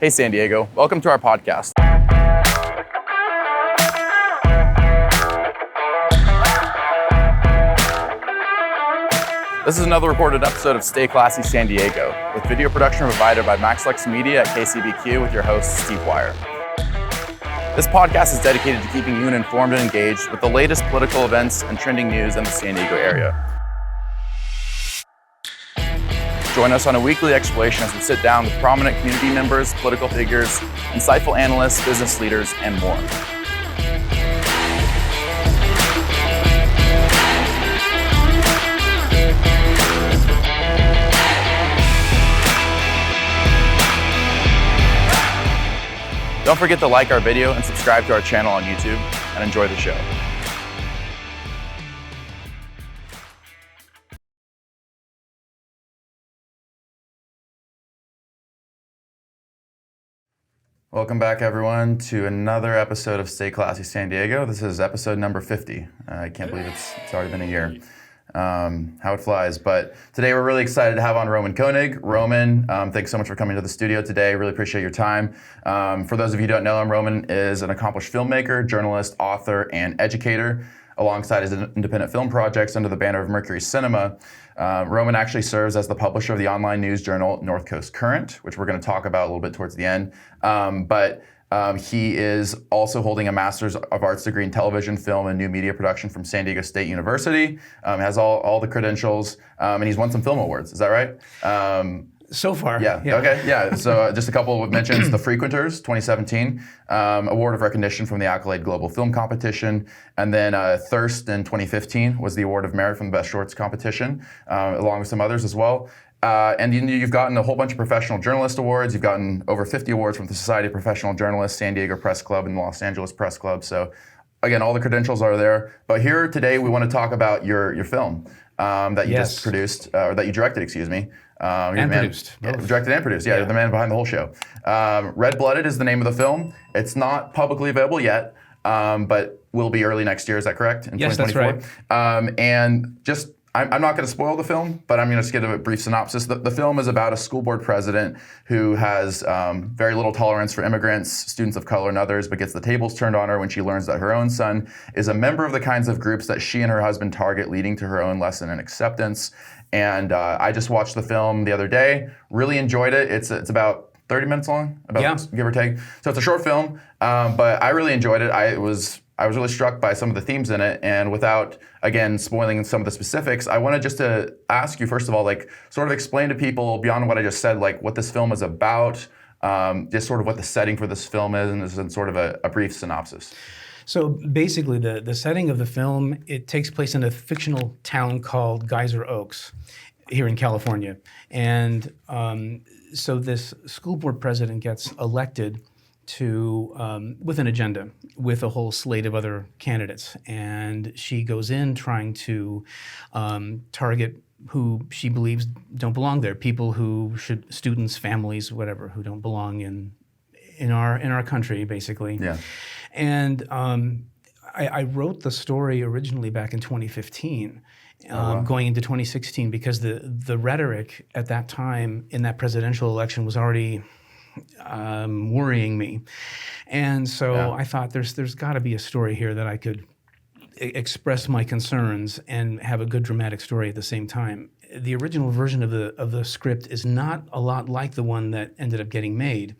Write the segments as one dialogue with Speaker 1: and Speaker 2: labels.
Speaker 1: Hey San Diego, welcome to our podcast. This is another recorded episode of Stay Classy San Diego, with video production provided by MaxLex Media at KCBQ with your host, Steve Wire. This podcast is dedicated to keeping you informed and engaged with the latest political events and trending news in the San Diego area. Join us on a weekly exploration as we sit down with prominent community members, political figures, insightful analysts, business leaders, and more. Don't forget to like our video and subscribe to our channel on YouTube, and enjoy the show. Welcome back, everyone, to another episode of Stay Classy San Diego. This is episode number 50. I can't believe it's already been a year. How it flies. But today we're really excited to have on Roman Koenig. Roman, thanks so much for coming to the studio today. Really appreciate your time. For those of you who don't know him, Roman is an accomplished filmmaker, journalist, author, and educator. Alongside his independent film projects under the banner of Mercury Cinema, Roman actually serves as the publisher of the online news journal North Coast Current, which we're going to talk about a little bit towards the end. But he is also holding a Master's of Arts degree in television, film, and new media production from San Diego State University. Has all the credentials, and he's won some film awards. Is that right?
Speaker 2: So far.
Speaker 1: Yeah. Okay. Yeah. So just a couple of mentions. The Frequenters, 2017, award of recognition from the Accolade Global Film Competition. And then Thirst in 2015 was the award of merit from the Best Shorts competition, along with some others as well. And you've gotten a whole bunch of professional journalist awards. You've gotten over 50 awards from the Society of Professional Journalists, San Diego Press Club, and the Los Angeles Press Club. So again, all the credentials are there. But here today, we want to talk about your film that you just produced, or that you directed, excuse me.
Speaker 2: Produced.
Speaker 1: Directed and produced, yeah, the man behind the whole show. Red Blooded is the name of the film. It's not publicly available yet, but will be early next year, is that correct? In
Speaker 2: yes,
Speaker 1: 2024?
Speaker 2: That's right.
Speaker 1: And just, I'm not going to spoil the film, but I'm going to just give a brief synopsis. The film is about a school board president who has very little tolerance for immigrants, students of color, and others, but gets the tables turned on her when she learns that her own son is a member of the kinds of groups that she and her husband target, leading to her own lesson in acceptance. And I just watched the film the other day, really enjoyed it. It's about 30 minutes long, give or take. So it's a short film, but I really enjoyed it. I was really struck by some of the themes in it, and without, again, spoiling some of the specifics, I wanted just to ask you, first of all, like, sort of explain to people beyond what I just said, like, what this film is about, just sort of what the setting for this film is, and this is sort of a brief synopsis.
Speaker 2: So basically, the setting of the film, it takes place in a fictional town called Geyser Oaks here in California. And so this school board president gets elected to with an agenda, with a whole slate of other candidates. And she goes in trying to target who she believes don't belong there, people who should, students, families, whatever, who don't belong in our country, basically.
Speaker 1: Yeah.
Speaker 2: And I wrote the story originally back in 2015, going into 2016, because the rhetoric at that time in that presidential election was already worrying me. And so I thought there's got to be a story here that I could express my concerns and have a good dramatic story at the same time. The original version of the script is not a lot like the one that ended up getting made,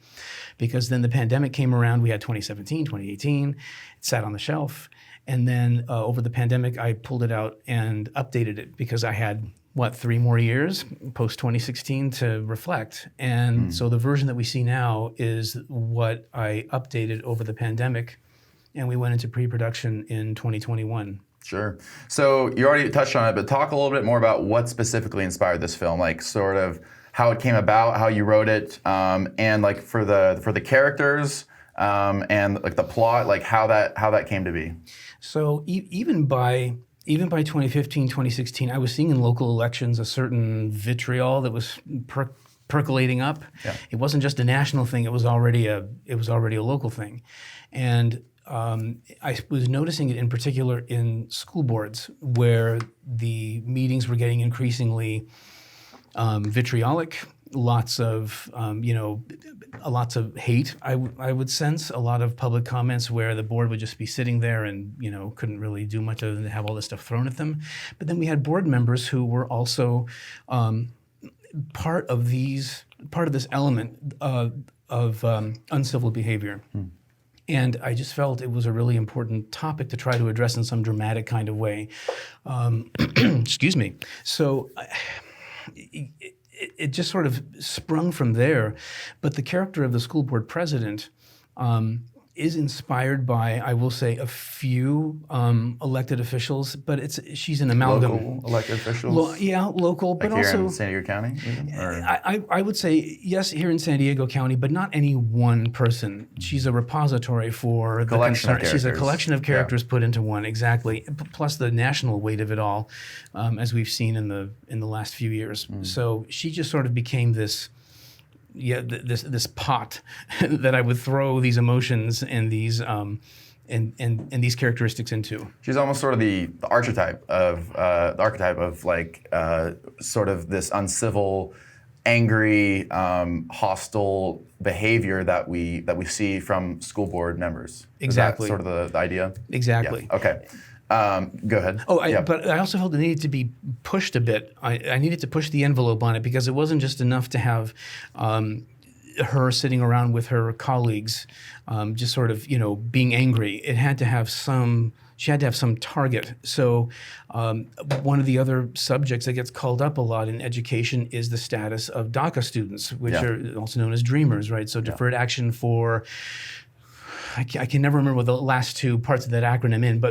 Speaker 2: because then the pandemic came around. We had 2017, 2018. It sat on the shelf. And then over the pandemic, I pulled it out and updated it, because I had, 3 more years post-2016 to reflect. And so the version that we see now is what I updated over the pandemic, and we went into pre-production in 2021.
Speaker 1: Sure. So you already touched on it, but talk a little bit more about what specifically inspired this film, like sort of how it came about, how you wrote it, and like for the characters, and like the plot, like how that came to be.
Speaker 2: So even by 2015, 2016, I was seeing in local elections a certain vitriol that was percolating up. Yeah. It wasn't just a national thing; it was already a local thing, and I was noticing it in particular in school boards, where the meetings were getting increasingly vitriolic, lots of lots of hate. I would sense a lot of public comments where the board would just be sitting there and couldn't really do much other than to have all this stuff thrown at them. But then we had board members who were also part of this element of uncivil behavior. And I just felt it was a really important topic to try to address in some dramatic kind of way. Excuse me. So it just sort of sprung from there. But the character of the school board president is inspired by, I will say, a few elected officials, but she's an amalgam.
Speaker 1: Local elected officials?
Speaker 2: Yeah, local, but
Speaker 1: like here
Speaker 2: also
Speaker 1: in San Diego County? Even, or?
Speaker 2: I would say, yes, here in San Diego County, but not any one person. She's a repository for the concern. She's a collection of characters put into one, exactly, plus the national weight of it all, as we've seen in the last few years. So she just sort of became this pot that I would throw these emotions and these and these characteristics into.
Speaker 1: She's almost sort of the archetype of like sort of this uncivil, angry, hostile behavior that we see from school board members.
Speaker 2: Exactly.
Speaker 1: Is that sort of the idea?
Speaker 2: Exactly.
Speaker 1: Yeah. Okay. Go ahead.
Speaker 2: But I also felt it needed to be pushed a bit. I needed to push the envelope on it because it wasn't just enough to have her sitting around with her colleagues, just sort of being angry. It had to have some. She had to have some target. So one of the other subjects that gets called up a lot in education is the status of DACA students, which are also known as Dreamers, right? So deferred action for. I can never remember what the last two parts of that acronym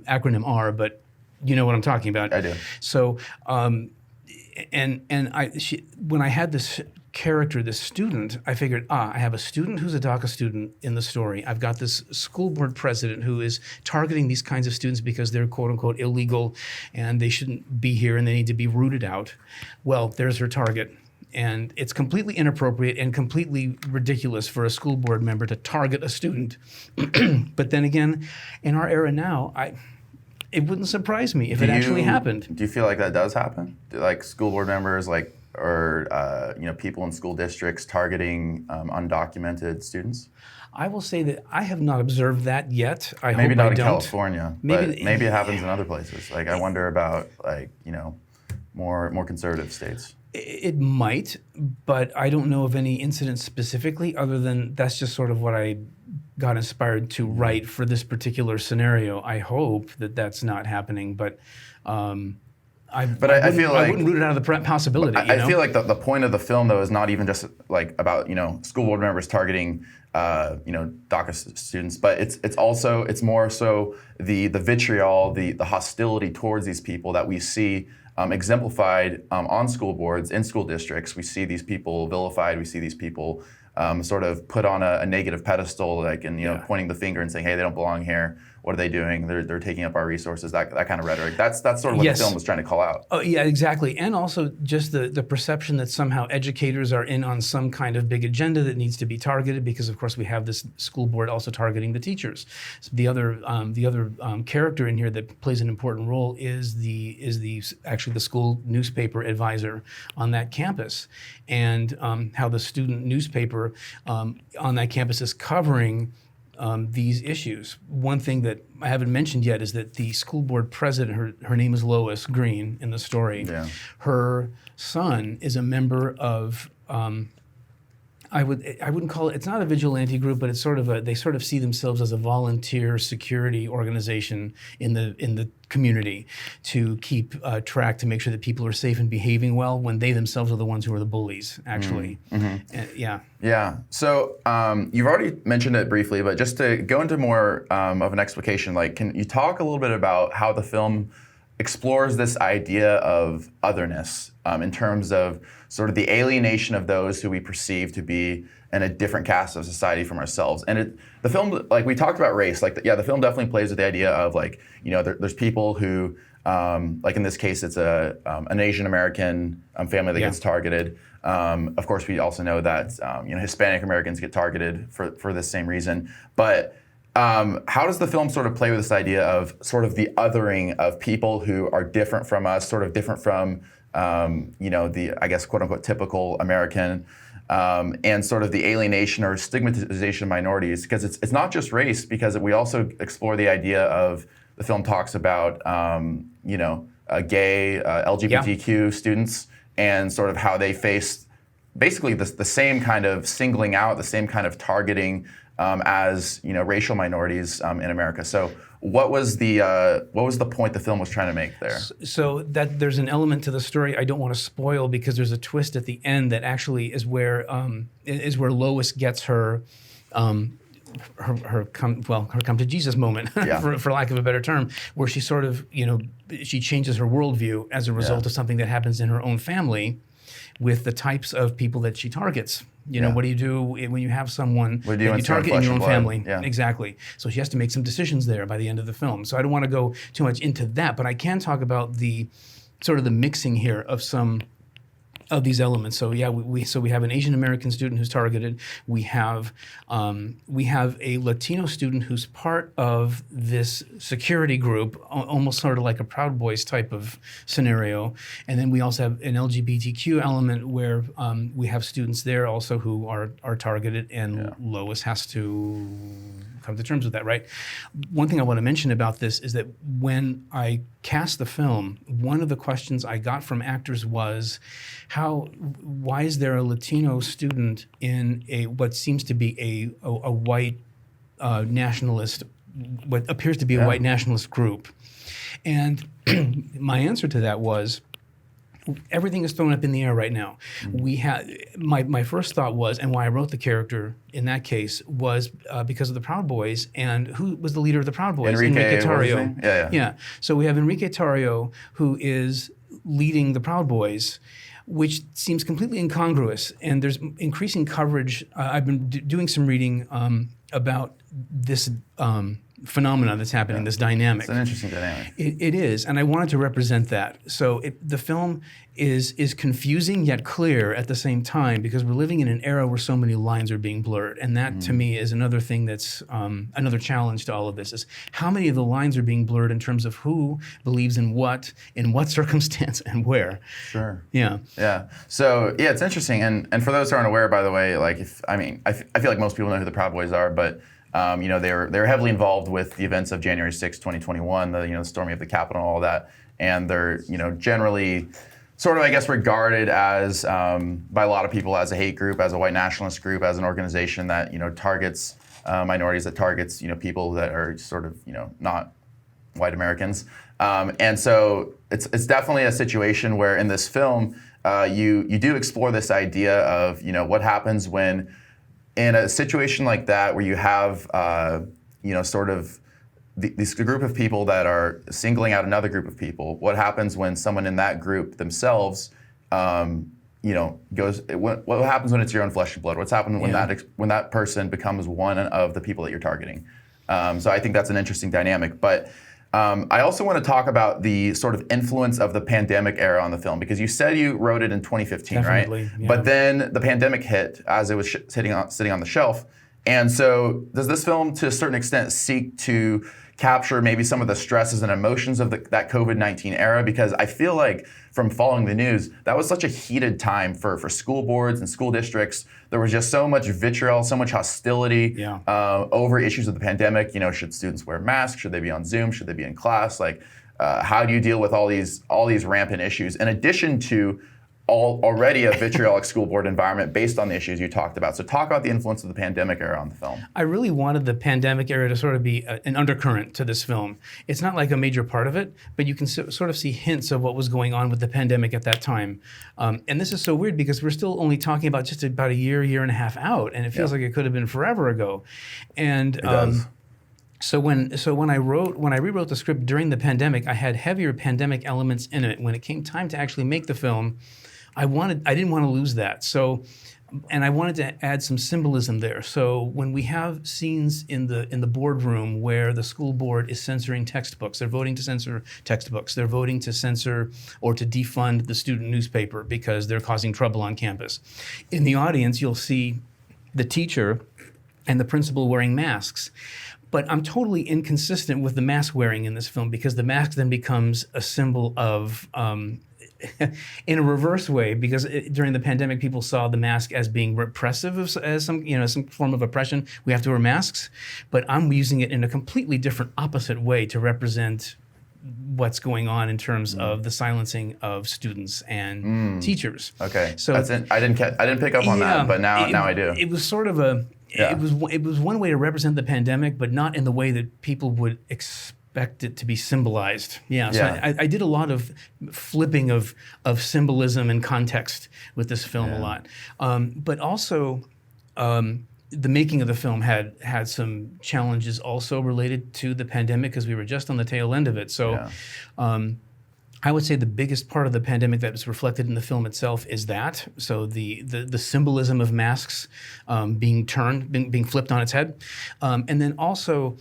Speaker 2: acronym are, but you know what I'm talking about.
Speaker 1: I do.
Speaker 2: So, when I had this character, this student, I figured, I have a student who's a DACA student in the story. I've got this school board president who is targeting these kinds of students because they're quote unquote illegal and they shouldn't be here and they need to be rooted out. Well, there's her target. And it's completely inappropriate and completely ridiculous for a school board member to target a student. But then again, in our era now, it wouldn't surprise me if it actually happened.
Speaker 1: Do you feel like that does happen? Like school board members, or people in school districts targeting undocumented students?
Speaker 2: I will say that I have not observed that yet.
Speaker 1: Maybe not in California, but maybe it happens in other places. Like I wonder about more conservative states.
Speaker 2: It might, but I don't know of any incidents specifically, other than that's just sort of what I got inspired to write for this particular scenario. I hope that that's not happening, but I wouldn't root it out of the possibility.
Speaker 1: I feel like the point of the film, though, is not even just like about school board members targeting DACA students, but it's more so the vitriol, the hostility towards these people that we see. Exemplified on school boards, in school districts. We see these people vilified. We see these people sort of put on a negative pedestal, pointing the finger and saying, "Hey, they don't belong here. What are they doing? They're taking up our resources." That kind of rhetoric. That's sort of what the film was trying to call out.
Speaker 2: Oh yeah, exactly. And also just the perception that somehow educators are in on some kind of big agenda that needs to be targeted, because of course we have this school board also targeting the teachers. So the other character in here that plays an important role is actually the school newspaper advisor on that campus, and how the student newspaper on that campus is covering these issues. One thing that I haven't mentioned yet is that the school board president, her name is Lois Green in the story. Yeah. Her son is a member of, I wouldn't call it, it's not a vigilante group, but it's sort of they sort of see themselves as a volunteer security organization in the community to keep track, to make sure that people are safe and behaving well when they themselves are the ones who are the bullies, actually. Yeah.
Speaker 1: Yeah. So you've already mentioned it briefly, but just to go into more of an explication, can you talk a little bit about how the film explores this idea of otherness in terms of sort of the alienation of those who we perceive to be in a different caste of society from ourselves. And the film, we talked about race, the film definitely plays with the idea of there's people who, in this case, it's an Asian American family that gets targeted. Of course, we also know that Hispanic Americans get targeted for this same reason. But how does the film sort of play with this idea of sort of the othering of people who are different from us, sort of different from the, I guess, quote unquote typical American, and sort of the alienation or stigmatization of minorities, because it's not just race, because we also explore the idea of, the film talks about, gay, LGBTQ students, and sort of how they face basically the same kind of singling out, the same kind of targeting as racial minorities in America. So what was the point the film was trying to make there?
Speaker 2: So that there's an element to the story I don't want to spoil, because there's a twist at the end that actually is where Lois gets her come to Jesus moment, for lack of a better term, where she sort of she changes her worldview as a result of something that happens in her own family, with the types of people that she targets. What do you do when you have someone that you target in your own family?
Speaker 1: Yeah.
Speaker 2: Exactly. So she has to make some decisions there by the end of the film. So I don't want to go too much into that, but I can talk about the sort of the mixing here of some of these elements. So yeah, we have an Asian American student who's targeted. We have a Latino student who's part of this security group, almost sort of like a Proud Boys type of scenario. And then we also have an LGBTQ element where we have students there also who are targeted, and Lois has to come to terms with that, right? One thing I want to mention about this is that when I cast the film, one of the questions I got from actors was, why is there a Latino student in what seems to be a white nationalist, what appears to be a white nationalist group? And my answer to that was, everything is thrown up in the air right now. We had my first thought was, and why I wrote the character in that case was because of the Proud Boys, and who was the leader of the Proud Boys?
Speaker 1: Enrique
Speaker 2: Tarrio. Yeah. So we have Enrique Tarrio, who is leading the Proud Boys, which seems completely incongruous. And there's increasing coverage. I've been doing some reading about this phenomena that's happening, this dynamic.
Speaker 1: It's an interesting dynamic.
Speaker 2: It is, and I wanted to represent that. So the film is confusing yet clear at the same time, because we're living in an era where so many lines are being blurred. And that, to me, is another thing that's another challenge to all of this, is how many of the lines are being blurred in terms of who believes in what circumstance, and where. Sure. Yeah.
Speaker 1: Yeah. So, yeah, it's interesting. And for those who aren't aware, by the way, I feel like most people know who the Proud Boys are, but they were heavily involved with the events of January 6, 2021, the storming of the Capitol and all that, and they're generally sort of, I guess, regarded as by a lot of people as a hate group, as a white nationalist group, as an organization that targets minorities, that targets people that are sort of not white Americans, and so it's definitely a situation where in this film you do explore this idea of what happens when, in a situation like that, where you have, sort of this group of people that are singling out another group of people, what happens when someone in that group themselves, goes? What happens when it's your own flesh and blood? What's happened when that person becomes one of the people that you're targeting? So I think that's an interesting dynamic. But I also want to talk about the sort of influence of the pandemic era on the film, because you said you wrote it in 2015,
Speaker 2: Definitely,
Speaker 1: right?
Speaker 2: Yeah.
Speaker 1: But then the pandemic hit as it was sitting on the shelf. And so does this film, to a certain extent, seek to capture maybe some of the stresses and emotions of that COVID-19 era? Because I feel like from following the news, that was such a heated time for school boards and school districts. There was just so much vitriol, so much hostility over issues of the pandemic. Should students wear masks? Should they be on Zoom? Should they be in class? How do you deal with all these rampant issues, in addition to already a vitriolic school board environment based on the issues you talked about? So talk about the influence of the pandemic era on the film.
Speaker 2: I really wanted the pandemic era to sort of be an undercurrent to this film. It's not like a major part of it, but you can sort of see hints of what was going on with the pandemic at that time. And this is so weird, because we're still only talking about just about a year and a half out, and it feels like it could have been forever ago. And
Speaker 1: it does.
Speaker 2: So when I rewrote the script during the pandemic, I had heavier pandemic elements in it. When it came time to actually make the film, I didn't want to lose that. So, and I wanted to add some symbolism there. So when we have scenes in the boardroom where the school board is censoring textbooks, they're voting to censor textbooks, they're voting to censor or to defund the student newspaper because they're causing trouble on campus. In the audience, you'll see the teacher and the principal wearing masks. But I'm totally inconsistent with the mask wearing in this film, because the mask then becomes a symbol of in a reverse way, because during the pandemic, people saw the mask as being repressive, as some form of oppression. We have to wear masks, but I'm using it in a completely different, opposite way to represent what's going on in terms of the silencing of students and teachers.
Speaker 1: Okay,
Speaker 2: so
Speaker 1: I didn't pick up on that, but now I do.
Speaker 2: It was sort of it was one way to represent the pandemic, but not in the way that people would expect it to be symbolized. So I did a lot of flipping of symbolism and context with this film a lot, but also. The making of the film had some challenges also related to the pandemic, because we were just on the tail end of it. So I would say the biggest part of the pandemic that is reflected in the film itself is that. So the symbolism of masks being flipped on its head. And then also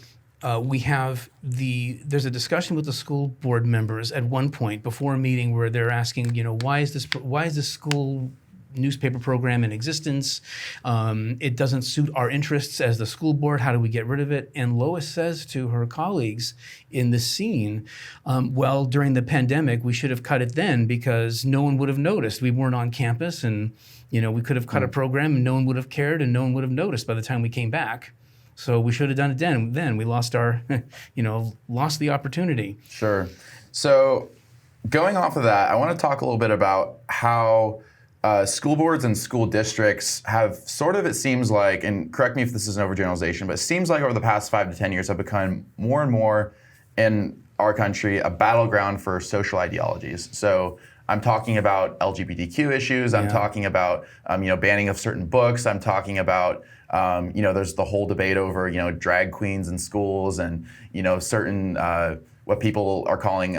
Speaker 2: we have there's a discussion with the school board members at one point before a meeting where they're asking, why is this school newspaper program in existence? It doesn't suit our interests as the school board. How do we get rid of it? And Lois says to her colleagues in the scene, well, during the pandemic, we should have cut it then because no one would have noticed. We weren't on campus, and we could have cut a program and no one would have cared and no one would have noticed by the time we came back. So we should have done it then. We lost lost the opportunity.
Speaker 1: Sure. So going off of that, I want to talk a little bit about how school boards and school districts have sort of, it seems like, and correct me if this is an overgeneralization, but it seems like over the past 5 to 10 years have become more and more in our country a battleground for social ideologies. So I'm talking about LGBTQ issues. I'm talking about banning of certain books. I'm talking about there's the whole debate over drag queens in schools and certain what people are calling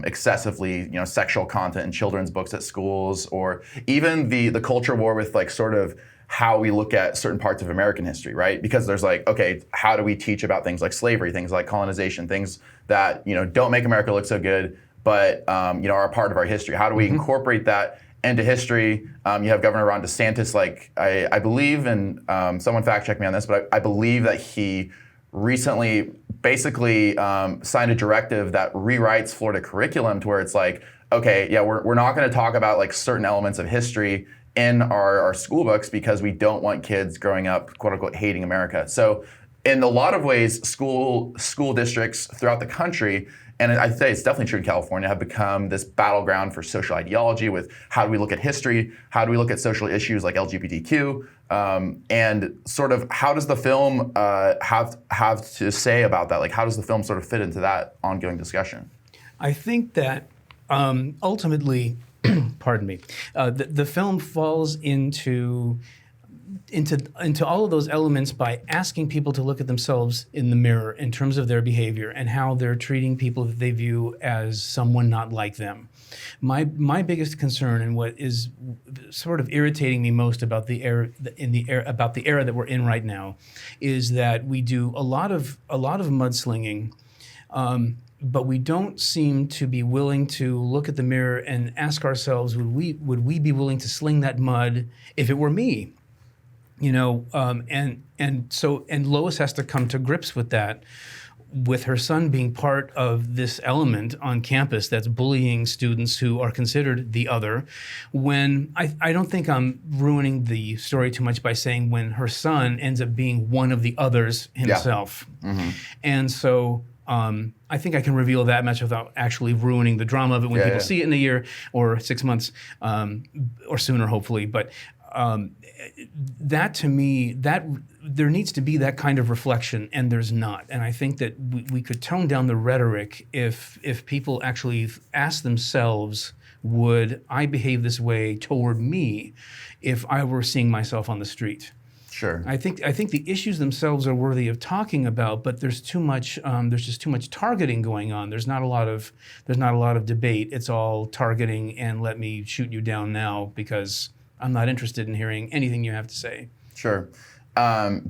Speaker 1: excessively sexual content in children's books at schools, or even the culture war with sort of how we look at certain parts of American history, right? Because there's okay, how do we teach about things like slavery, things like colonization, things that don't make America look so good, but are a part of our history? How do we incorporate that into history? You have Governor Ron DeSantis, I believe, and someone fact check me on this, but I believe that he recently basically signed a directive that rewrites Florida curriculum to where it's we're not going to talk about certain elements of history in our school books because we don't want kids growing up, quote unquote, hating America. So in a lot of ways, school districts throughout the country, and I'd say it's definitely true in California, have become this battleground for social ideology with how do we look at history, how do we look at social issues like LGBTQ, and sort of how does the film have to say about that? How does the film sort of fit into that ongoing discussion?
Speaker 2: I think that ultimately, pardon me, the film falls into all of those elements by asking people to look at themselves in the mirror in terms of their behavior and how they're treating people that they view as someone not like them. My biggest concern, and what is sort of irritating me most about the era that we're in right now, is that we do a lot of mudslinging, but we don't seem to be willing to look at the mirror and ask ourselves, would we be willing to sling that mud if it were me? And Lois has to come to grips with that, with her son being part of this element on campus that's bullying students who are considered the other. When I don't think I'm ruining the story too much by saying when her son ends up being one of the others himself. And so I think I can reveal that much without actually ruining the drama of it when people see it in a year or 6 months or sooner, hopefully. But that to me, that there needs to be that kind of reflection, and there's not. And I think that we could tone down the rhetoric if people actually ask themselves, would I behave this way toward me if I were seeing myself on the street?
Speaker 1: Sure.
Speaker 2: I think the issues themselves are worthy of talking about, but there's too much. There's just too much targeting going on. There's not a lot of debate. It's all targeting and let me shoot you down now because I'm not interested in hearing anything you have to say.
Speaker 1: Sure. Well,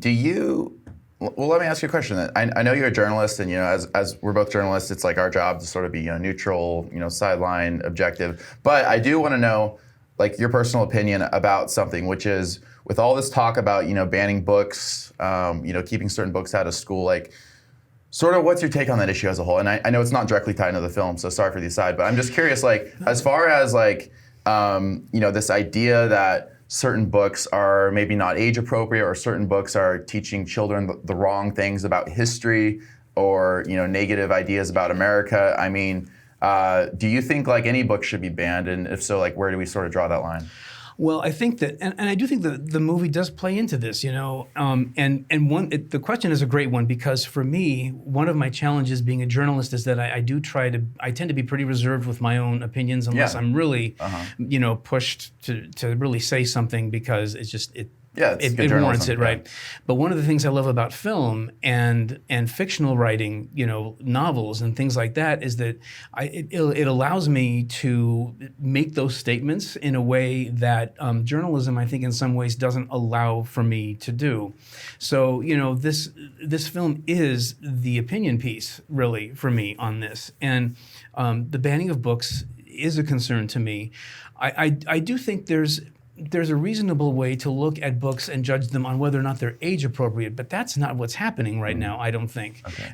Speaker 1: let me ask you a question then. I know you're a journalist, and as we're both journalists, it's our job to sort of be neutral, sideline, objective. But I do want to know, your personal opinion about something, which is with all this talk about banning books, keeping certain books out of school. Sort of, what's your take on that issue as a whole? And I know it's not directly tied into the film, so sorry for the aside, but I'm just curious, like, as far as like, this idea that certain books are maybe not age appropriate, or certain books are teaching children the wrong things about history, or negative ideas about America. I mean, do you think like any book should be banned, and if so, like, where do we sort of draw that line?
Speaker 2: Well, I think that, and I do think that the movie does play into this, the question is a great one, because for me, one of my challenges being a journalist is that I tend to be pretty reserved with my own opinions unless I'm really, pushed to really say something, because it's just, it warrants it, right? But one of the things I love about film and fictional writing, novels and things like that, is that it allows me to make those statements in a way that journalism, I think, in some ways doesn't allow for me to do. So, this film is the opinion piece, really, for me on this. And the banning of books is a concern to me. I do think there's a reasonable way to look at books and judge them on whether or not they're age appropriate, but that's not what's happening right now, I don't think. Okay.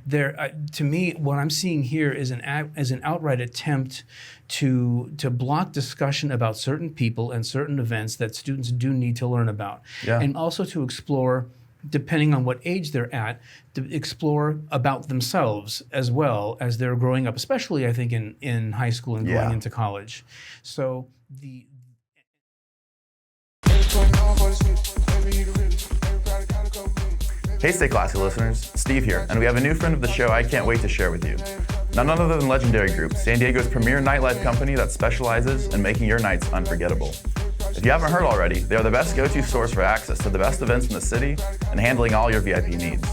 Speaker 2: To me, what I'm seeing here is an outright attempt to block discussion about certain people and certain events that students do need to learn about. Yeah. And also to explore, depending on what age they're at, to explore about themselves as well as they're growing up, especially I think in high school and going into college. So
Speaker 1: Hey, Stay Classy listeners, Steve here, and we have a new friend of the show I can't wait to share with you. None other than Legendary Group, San Diego's premier nightlife company that specializes in making your nights unforgettable. If you haven't heard already, they are the best go-to source for access to the best events in the city and handling all your VIP needs.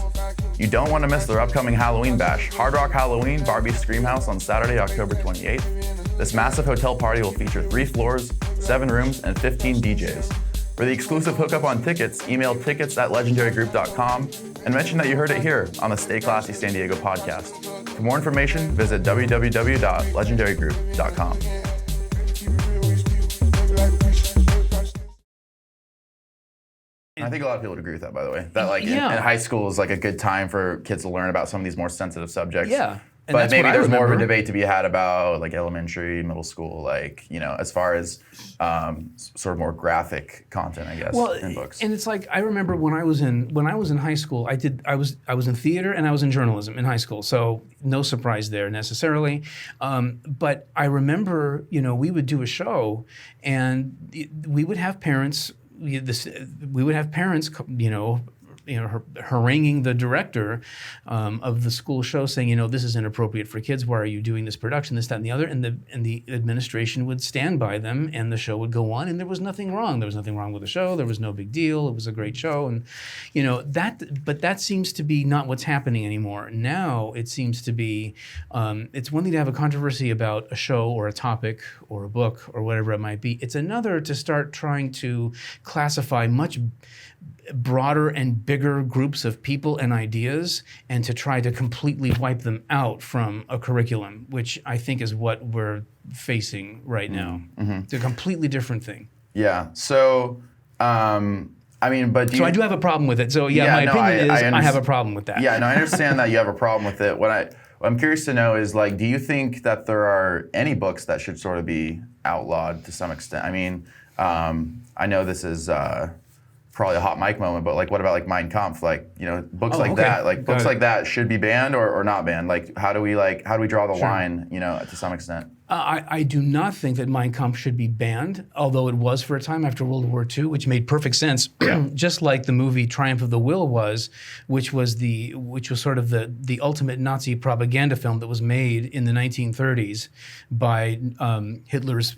Speaker 1: You don't want to miss their upcoming Halloween bash, Hard Rock Halloween Barbie Scream House on Saturday, October 28th. This massive hotel party will feature 3 floors, 7 rooms, and 15 DJs. For the exclusive hookup on tickets, email tickets@legendarygroup.com and mention that you heard it here on the Stay Classy San Diego podcast. For more information, visit www.legendarygroup.com. I think a lot of people would agree with that, by the way. That in high school is like a good time for kids to learn about some of these more sensitive subjects. Yeah. But maybe there's more of a debate to be had about like elementary, middle school, as far as sort of more graphic content, I guess, in books.
Speaker 2: And it's like, I remember when I was in high school, I was in theater and I was in journalism in high school, so no surprise there necessarily. But I remember, we would do a show and we would have parents. Haranguing the director of the school show, saying, this is inappropriate for kids. Why are you doing this production, this, that, and the other? And the administration would stand by them, and the show would go on, and there was nothing wrong. There was nothing wrong with the show. There was no big deal. It was a great show, and But that seems to be not what's happening anymore. Now it seems to be, it's one thing to have a controversy about a show or a topic or a book or whatever it might be. It's another to start trying to classify much broader and bigger groups of people and ideas, and to try to completely wipe them out from a curriculum, which I think is what we're facing right now. Mm-hmm. It's a completely different thing.
Speaker 1: Yeah. So, I do
Speaker 2: have a problem with it. So my opinion is I have a problem with that.
Speaker 1: Yeah, no, I understand that you have a problem with it. What I'm curious to know is, do you think that there are any books that should sort of be outlawed to some extent? I mean, I know this is probably a hot mic moment, but what about Mein Kampf? Books that, books like that should be banned or not banned? How do we draw the line, to some extent?
Speaker 2: I do not think that Mein Kampf should be banned, although it was for a time after World War II, which made perfect sense. Yeah. Just like the movie Triumph of the Will was, which was sort of the ultimate Nazi propaganda film that was made in the 1930s by Hitler's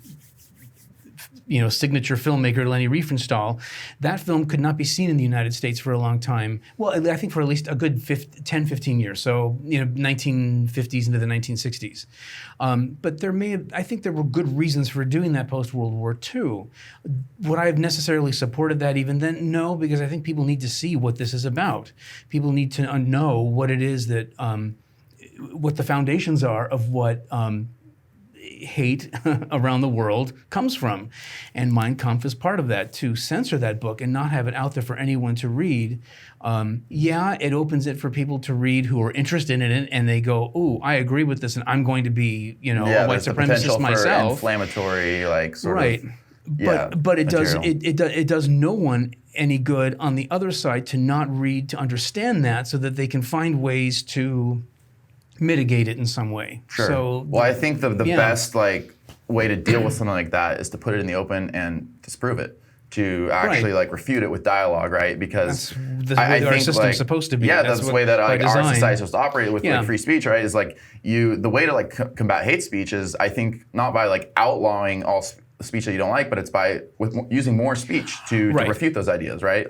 Speaker 2: signature filmmaker Leni Riefenstahl. That film could not be seen in the United States for a long time. Well, I think for at least a good 10, 15 years. So, 1950s into the 1960s. But I think there were good reasons for doing that post-World War II. Would I have necessarily supported that even then? No, because I think people need to see what this is about. People need to know what it is that, what the foundations are of what hate around the world comes from. And Mein Kampf is part of that. To censor that book and not have it out there for anyone to read, it opens it for people to read who are interested in it, and they go, "Ooh, I agree with this, and I'm going to be, a white supremacist myself."
Speaker 1: Inflammatory,
Speaker 2: right. But it does no one any good on the other side to not read, to understand that, so that they can find ways to mitigate it in some way.
Speaker 1: Sure.
Speaker 2: So,
Speaker 1: well, I think the best way to deal with something like that is to put it in the open and disprove it, to actually refute it with dialogue, right? Because
Speaker 2: I think our system's supposed to be.
Speaker 1: Yeah, that's the way that our society is supposed to operate with free speech, right? Is the way to combat hate speech is, I think, not by outlawing all speech that you don't like, but it's by using more speech to refute those ideas, right?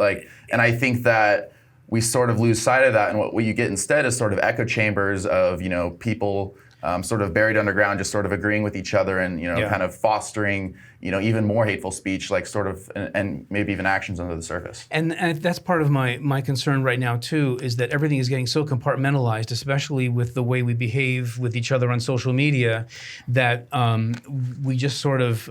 Speaker 1: And I think that we sort of lose sight of that, and what you get instead is sort of echo chambers of people sort of buried underground, just sort of agreeing with each other, and kind of fostering even more hateful speech, and maybe even actions under the surface.
Speaker 2: And that's part of my concern right now too, is that everything is getting so compartmentalized, especially with the way we behave with each other on social media, that we just sort of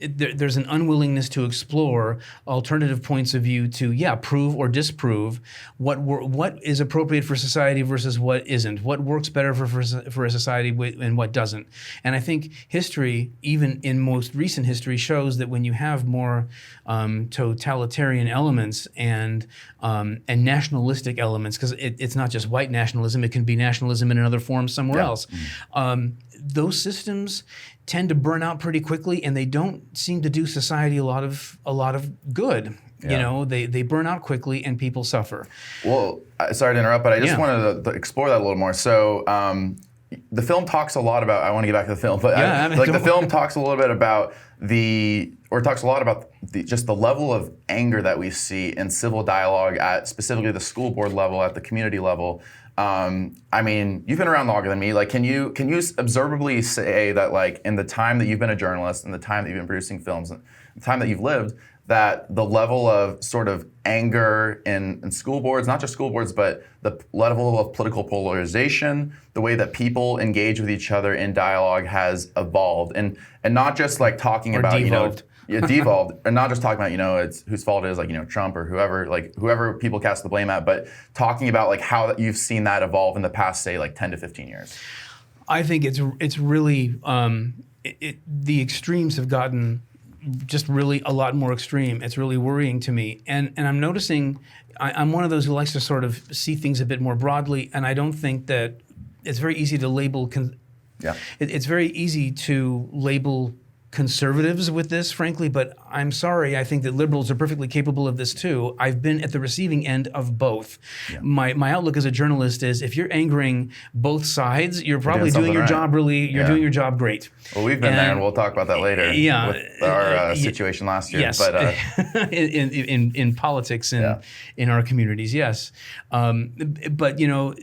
Speaker 2: there's an unwillingness to explore alternative points of view to, prove or disprove what is appropriate for society versus what isn't, what works better for a society and what doesn't. And I think history, even in most recent history, shows that when you have more totalitarian elements and nationalistic elements, because it's not just white nationalism, it can be nationalism in another form somewhere else. Those systems tend to burn out pretty quickly, and they don't seem to do society a lot of good. They burn out quickly, and people suffer.
Speaker 1: Well, sorry to interrupt, but I just wanted to explore that a little more. So the film talks a lot about, I want to get back to the film, but the film talks a little bit about talks a lot about just the level of anger that we see in civil dialogue at specifically the school board level, at the community level. I mean, you've been around longer than me. Can you observably say that, in the time that you've been a journalist, and the time that you've been producing films, and the time that you've lived, that the level of sort of anger in school boards, not just school boards, but the level of political polarization, the way that people engage with each other in dialogue has evolved, and not just talking about
Speaker 2: devolved.
Speaker 1: Devolved, and not just talking about it's whose fault it is, Trump or whoever people cast the blame at, but talking about how you've seen that evolve in the past, say 10 to 15 years.
Speaker 2: I think it's really the extremes have gotten just really a lot more extreme. It's really worrying to me, and I'm noticing I'm one of those who likes to sort of see things a bit more broadly, and I don't think that it's very easy to label. It's very easy to label conservatives with this, frankly, but I'm sorry, I think that liberals are perfectly capable of this too. I've been at the receiving end of both. My outlook as a journalist is, if you're angering both sides, you're probably doing your job doing your job great.
Speaker 1: Well, we've been there, and we'll talk about that later with our situation last year.
Speaker 2: Yes,
Speaker 1: but,
Speaker 2: in politics and in our communities, yes. But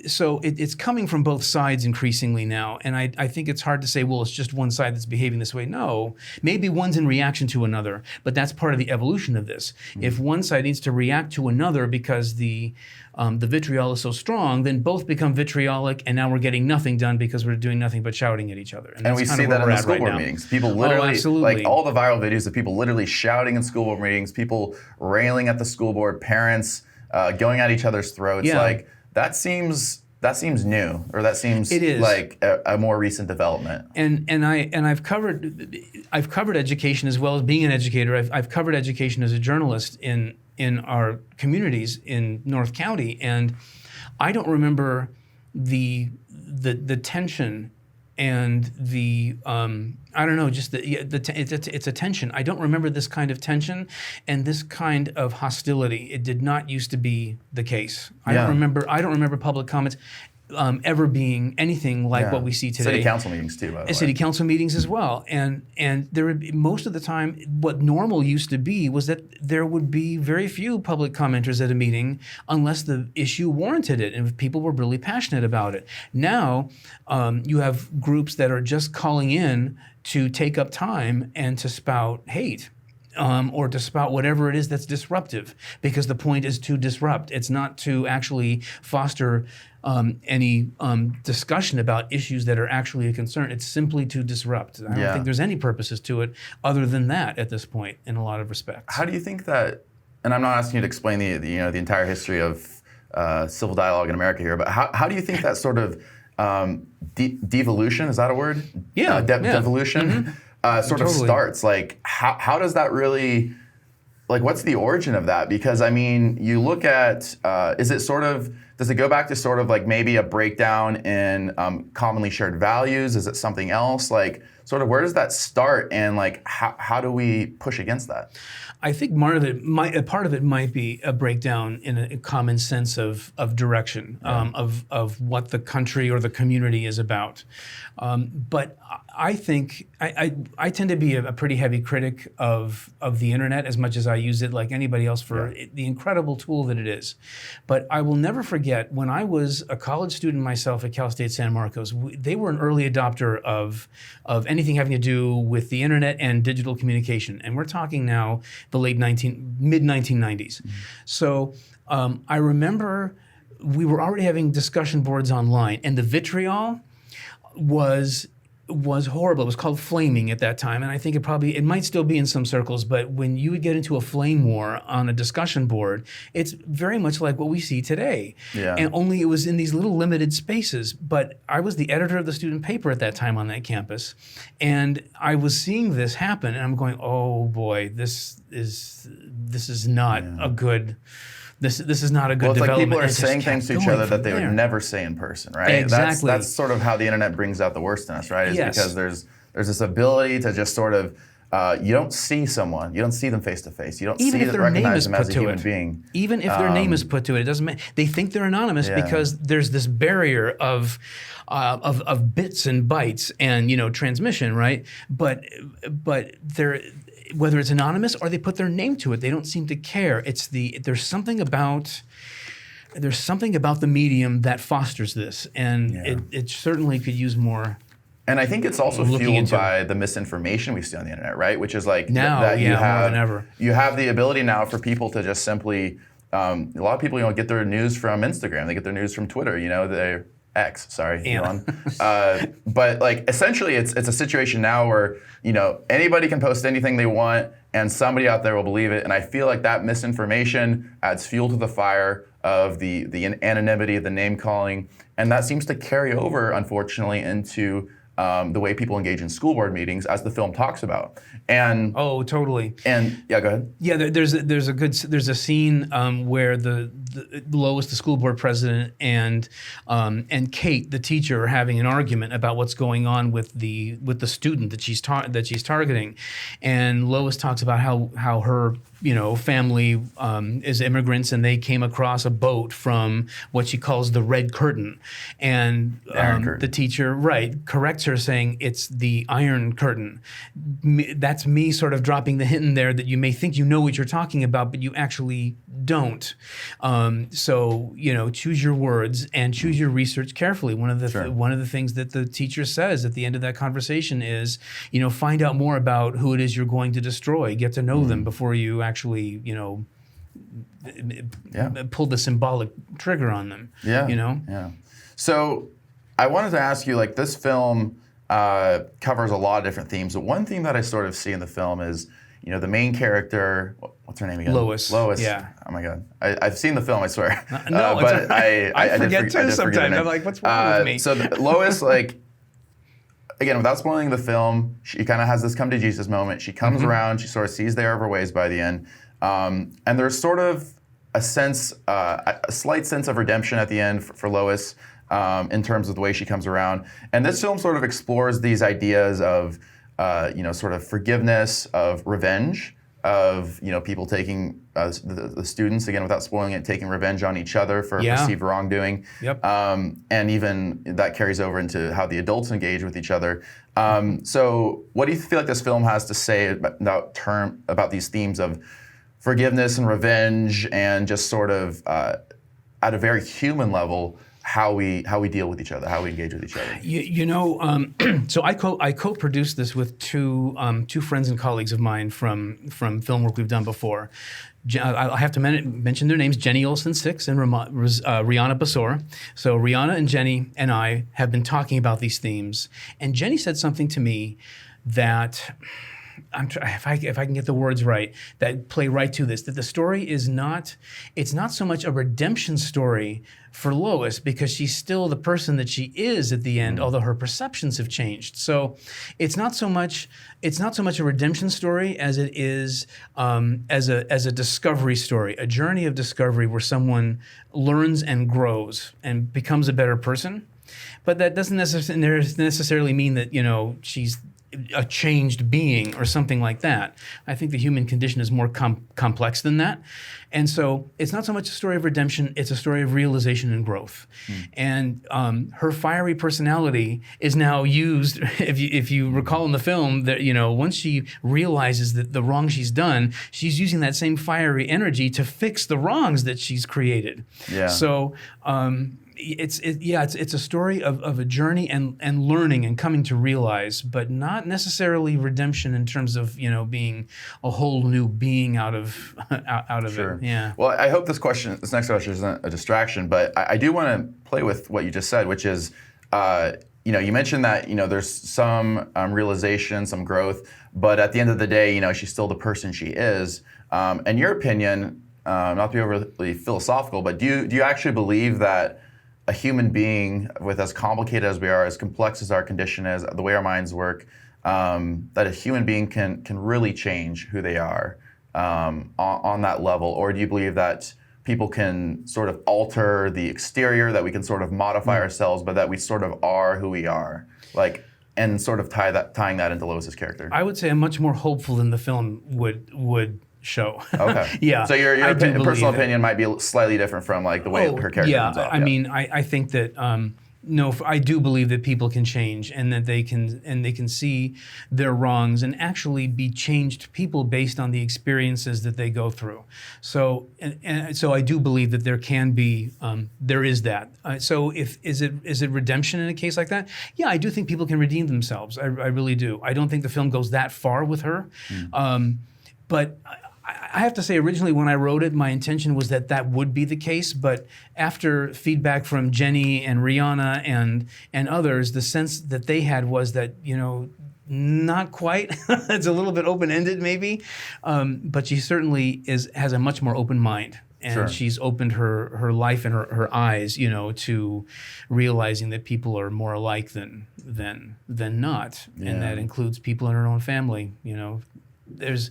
Speaker 2: so it's coming from both sides increasingly now, and I think it's hard to say, well, it's just one side that's behaving this way. No, maybe one's in reaction to another, but that's part of the evolution of this. If one side needs to react to another because the vitriol is so strong, then both become vitriolic, and now we're getting nothing done because we're doing nothing but shouting at each other.
Speaker 1: And we see that in the school board meetings. People literally, all the viral videos of people literally shouting in school board meetings, people railing at the school board, parents going at each other's throats. That seems new, or that seems like a more recent development.
Speaker 2: And I've covered education as well as being an educator. I've covered education as a journalist in our communities in North County, and I don't remember the tension and I don't know, just it's a tension. I don't remember this kind of tension and this kind of hostility. It did not used to be the case. I don't remember public comments ever being anything like what we see today.
Speaker 1: City council meetings too, by the way.
Speaker 2: City council meetings as well. And there would be, most of the time, what normal used to be was that there would be very few public commenters at a meeting unless the issue warranted it and if people were really passionate about it. Now, you have groups that are just calling in to take up time and to spout hate. or to spout whatever it is that's disruptive, because the point is to disrupt. It's not to actually foster any discussion about issues that are actually a concern. It's simply to disrupt. I don't think there's any purposes to it other than that at this point in a lot of respects.
Speaker 1: How do you think that, and I'm not asking you to explain the entire history of civil dialogue in America here, but how do you think that sort of devolution, is that a word?
Speaker 2: Yeah.
Speaker 1: Devolution sort of starts? Like, how does that really, like, what's the origin of that? Because, I mean, you look at, does it go back to sort of like maybe a breakdown in commonly shared values? Is it something else? Like, sort of where does that start, and like how do we push against that?
Speaker 2: I think part of it might be a breakdown in a common sense of direction, of what the country or the community is about. But I think I tend to be a pretty heavy critic of the internet, as much as I use it like anybody else for the incredible tool that it is. But I will never forget when I was a college student myself at Cal State San Marcos. They were an early adopter of anything having to do with the internet and digital communication, and we're talking now the mid-1990s. So I remember we were already having discussion boards online, and the vitriol was horrible. It was called flaming at that time, and I think it might still be in some circles, but when you would get into a flame war on a discussion board, it's very much like what we see today. And only it was in these little limited spaces. But I was the editor of the student paper at that time on that campus, and I was seeing this happen, and I'm going, oh boy, this is not a good. This is not a good development.
Speaker 1: It's like people are saying things to each other that they would never say in person, right?
Speaker 2: Exactly.
Speaker 1: That's sort of how the internet brings out the worst in us, right? Is because there's this ability to just sort of, you don't see someone, you don't see them face to face, you don't recognize them as a human being.
Speaker 2: Even if their name is put to it, it doesn't matter. They think they're anonymous because there's this barrier of bits and bytes and transmission, right? But they're, whether it's anonymous or they put their name to it, they don't seem to care. There's something about the medium that fosters this, and it certainly could use more. And
Speaker 1: I think it's also fueled by the misinformation we see on the internet, right? Which is like
Speaker 2: now,
Speaker 1: that
Speaker 2: more than ever.
Speaker 1: You have the ability now for people to just simply, a lot of people get their news from Instagram, they get their news from Twitter, they're X, sorry, Elon. But like essentially it's a situation now where anybody can post anything they want and somebody out there will believe it. And I feel like that misinformation adds fuel to the fire of the anonymity, the name calling, and that seems to carry over, unfortunately, into the way people engage in school board meetings, as the film talks about. And
Speaker 2: oh, totally.
Speaker 1: And yeah, go ahead.
Speaker 2: Yeah, there's a scene where the Lois, the school board president, and Kate, the teacher, are having an argument about what's going on with the student that she's targeting, and Lois talks about how her family is immigrants, and they came across a boat from what she calls the Red Curtain, and the teacher corrects her, saying it's the Iron Curtain. That's me sort of dropping the hint in there that you may think you know what you're talking about, but you actually don't. So choose your words and choose your research carefully. One of the things that the teacher says at the end of that conversation is, find out more about who it is you're going to destroy. Get to know them before you actually, pull the symbolic trigger on them.
Speaker 1: Yeah. So I wanted to ask you, like, this film covers a lot of different themes, but one theme that I sort of see in the film is, the main character, what's her name again?
Speaker 2: Lois.
Speaker 1: Yeah. Oh my God. I've seen the film, I swear.
Speaker 2: No,
Speaker 1: but
Speaker 2: I forget too sometimes. I'm like, what's wrong with me?
Speaker 1: So Lois, like, again, without spoiling the film, she kind of has this come to Jesus moment. She comes around, she sort of sees the error of her ways by the end. And there's sort of a slight sense of redemption at the end for Lois in terms of the way she comes around. And this film sort of explores these ideas of, sort of forgiveness, of revenge, of, people taking, the students, again, without spoiling it, taking revenge on each other for perceived wrongdoing.
Speaker 2: Yep.
Speaker 1: And even that carries over into how the adults engage with each other. So what do you feel like this film has to say about these themes of forgiveness and revenge, and just sort of, at a very human level, how we deal with each other, how we engage with each other.
Speaker 2: So I co-produced this with two friends and colleagues of mine from film work we've done before. I have to mention their names: Jenny Olsen-Six and Rihanna Basor. So Rihanna and Jenny and I have been talking about these themes, and Jenny said something to me that, if I can get the words right, that play right to this, that the story is it's not so much a redemption story for Lois, because she's still the person that she is at the end, although her perceptions have changed. So it's not so much a redemption story as it is as a discovery story, a journey of discovery where someone learns and grows and becomes a better person. But that doesn't necessarily mean that, she's a changed being or something like that. I think the human condition is more complex than that. And so it's not so much a story of redemption, it's a story of realization and growth. And her fiery personality is now used, if you recall in the film, that once she realizes that the wrong she's done, she's using that same fiery energy to fix the wrongs that she's created. Yeah. So it's a story of a journey and learning and coming to realize, but not necessarily redemption in terms of being a whole new being out of
Speaker 1: Sure.
Speaker 2: it. Yeah.
Speaker 1: Well, I hope this next question isn't a distraction, but I do want to play with what you just said, which is, you mentioned that there's some realization, some growth, but at the end of the day, she's still the person she is. In your opinion, not to be overly philosophical, but do you actually believe that a human being, with as complicated as we are, as complex as our condition is, the way our minds work, that a human being can really change who they are on that level? Or do you believe that people can sort of alter the exterior, that we can sort of modify ourselves, but that we sort of are who we are? And sort of tying that into Lois's character?
Speaker 2: I would say I'm much more hopeful than the film would show.
Speaker 1: Okay.
Speaker 2: Yeah.
Speaker 1: So your personal opinion might be slightly different from the way her character comes off.
Speaker 2: I mean, I think that no, I do believe that people can change, and that they can see their wrongs and actually be changed people based on the experiences that they go through. So so I do believe that there can be there is that. So is it redemption in a case like that? Yeah, I do think people can redeem themselves. I really do. I don't think the film goes that far with her, but I have to say, originally when I wrote it, my intention was that would be the case. But after feedback from Jenny and Rihanna and others, the sense that they had was that, not quite. It's a little bit open-ended maybe. But she certainly has a much more open mind. And sure. She's opened her life and her eyes, to realizing that people are more alike than not. Yeah. And that includes people in her own family, There's,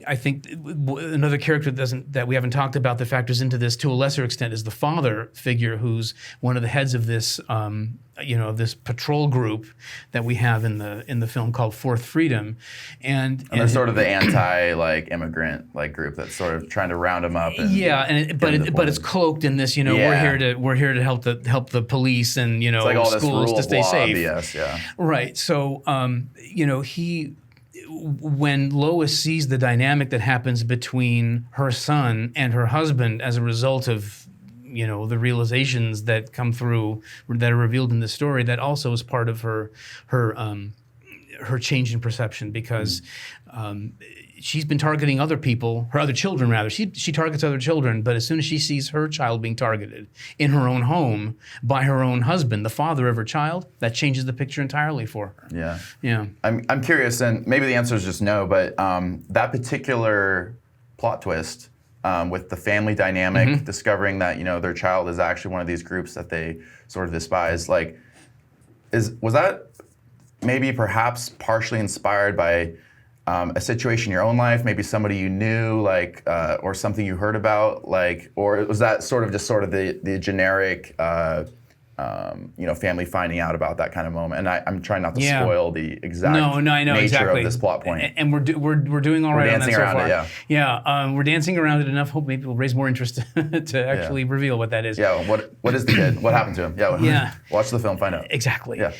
Speaker 2: I think, another character that we haven't talked about that factors into this to a lesser extent is the father figure, who's one of the heads of this, this patrol group that we have in the film called Fourth Freedom, and
Speaker 1: they're sort of the anti-immigrant group that's sort of trying to round them up.
Speaker 2: But it's cloaked in this, we're here to help the police and schools to stay safe.
Speaker 1: BS, yeah.
Speaker 2: Right. So when Lois sees the dynamic that happens between her son and her husband as a result of, the realizations that come through, that are revealed in the story, that also is part of her change in perception, because she's been targeting other people, her other children rather. She targets other children, but as soon as she sees her child being targeted in her own home by her own husband, the father of her child, that changes the picture entirely for her.
Speaker 1: Yeah.
Speaker 2: Yeah.
Speaker 1: I'm curious, and maybe the answer is just no, but that particular plot twist with the family dynamic, discovering that their child is actually one of these groups that they sort of despise, was that maybe perhaps partially inspired by a situation in your own life, maybe somebody you knew, or something you heard about, or was that sort of the generic, family finding out about that kind of moment? And I'm trying not to spoil the exact nature
Speaker 2: exactly.
Speaker 1: of this plot point.
Speaker 2: And we're doing all right on that so far.
Speaker 1: We're dancing around it,
Speaker 2: yeah. We're dancing around it enough. Hope maybe we'll raise more interest to actually reveal what that is.
Speaker 1: Yeah. What is the kid? What happened to him? Yeah.
Speaker 2: Yeah.
Speaker 1: Watch the film, find out.
Speaker 2: Exactly.
Speaker 1: Yeah.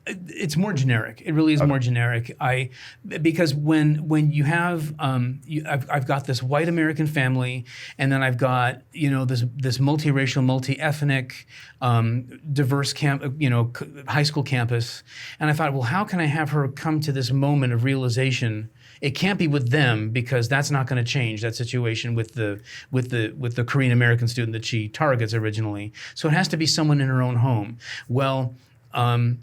Speaker 2: It's more generic. It really is more generic. Because when you have, I've got this white American family, and then I've got this multiracial, multi-ethnic, diverse high school campus, and I thought, well, how can I have her come to this moment of realization? It can't be with them, because that's not going to change that situation with the Korean American student that she targets originally. So it has to be someone in her own home. Well.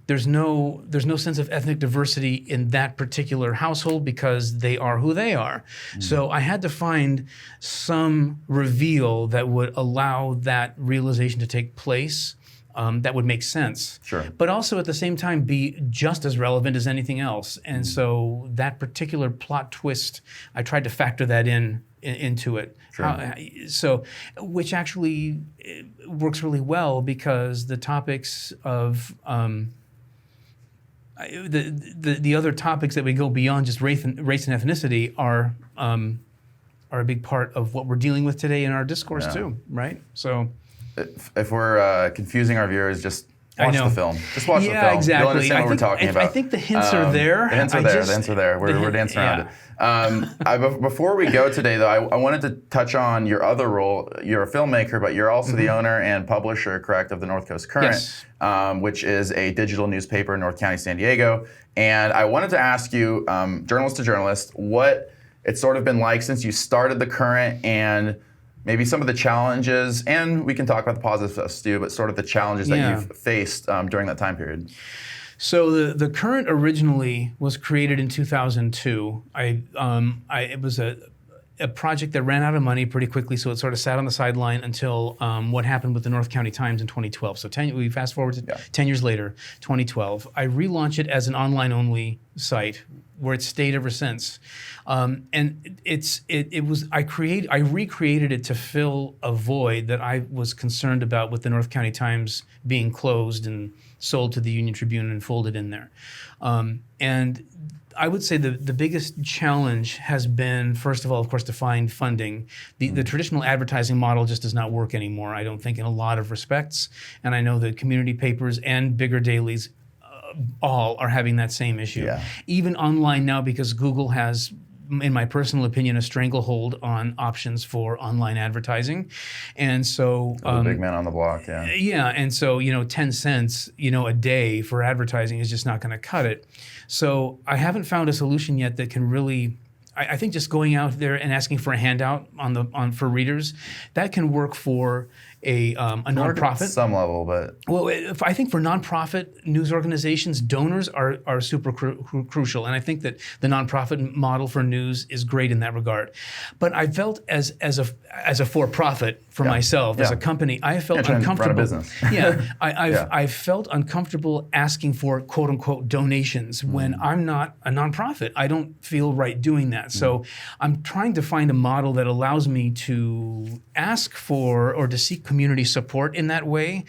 Speaker 2: There's no sense of ethnic diversity in that particular household, because they are who they are. So I had to find some reveal that would allow that realization to take place, that would make sense.
Speaker 1: Sure.
Speaker 2: But also at the same time be just as relevant as anything else. And so that particular plot twist, I tried to factor that into it.
Speaker 1: Sure.
Speaker 2: Which actually works really well, because the topics of the other topics that we go beyond just race and ethnicity are a big part of what we're dealing with today in our discourse too, right? So,
Speaker 1: if we're confusing our viewers, just watch the film. Just watch the film.
Speaker 2: Yeah, exactly.
Speaker 1: You'll understand what we're talking about.
Speaker 2: I think the hints are there.
Speaker 1: The hints are there. We're dancing around it. Before we go today, though, I wanted to touch on your other role. You're a filmmaker, but you're also the owner and publisher, correct, of the North Coast Current, which is a digital newspaper in North County, San Diego. And I wanted to ask you, journalist to journalist, what it's sort of been like since you started the Current, and maybe some of the challenges, and we can talk about the positive stuff too, but sort of the challenges that you've faced during that time period.
Speaker 2: So the Current originally was created in 2002. It was a project that ran out of money pretty quickly, so it sort of sat on the sideline until what happened with the North County Times in 2012. So we fast forward to 10 years later, 2012. I relaunched it as an online-only site, where it's stayed ever since. And I recreated it to fill a void that I was concerned about with the North County Times being closed and sold to the Union Tribune and folded in there. And I would say the biggest challenge has been, first of all, of course, to find funding. The traditional advertising model just does not work anymore, I don't think, in a lot of respects. And I know that community papers and bigger dailies all are having that same issue. Yeah. Even online now, because Google has, in my personal opinion, a stranglehold on options for online advertising. And so
Speaker 1: the big man on the block,
Speaker 2: yeah, and so 10 cents a day for advertising is just not going to cut it. So I haven't found a solution yet that can really, I think just going out there and asking for a handout for readers, that can work for a nonprofit.
Speaker 1: At some level, but
Speaker 2: I think for nonprofit news organizations, donors are super crucial, and I think that the nonprofit model for news is great in that regard. But I felt as a for-profit for myself, as a company, I felt uncomfortable.
Speaker 1: Run a business.
Speaker 2: I felt uncomfortable asking for quote unquote donations when I'm not a nonprofit. I don't feel right doing that. So I'm trying to find a model that allows me to ask for or to seek community support in that way,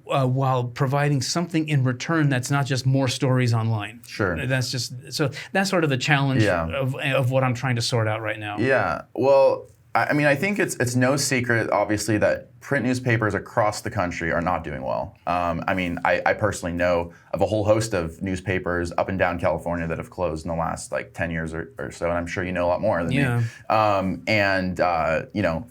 Speaker 2: while providing something in return that's not just more stories online.
Speaker 1: Sure.
Speaker 2: That's sort of the challenge of what I'm trying to sort out right now.
Speaker 1: Yeah. Well, I mean, I think it's no secret, obviously, that print newspapers across the country are not doing well. I mean, I personally know of a whole host of newspapers up and down California that have closed in the last 10 years or so, and I'm sure you know a lot more than me.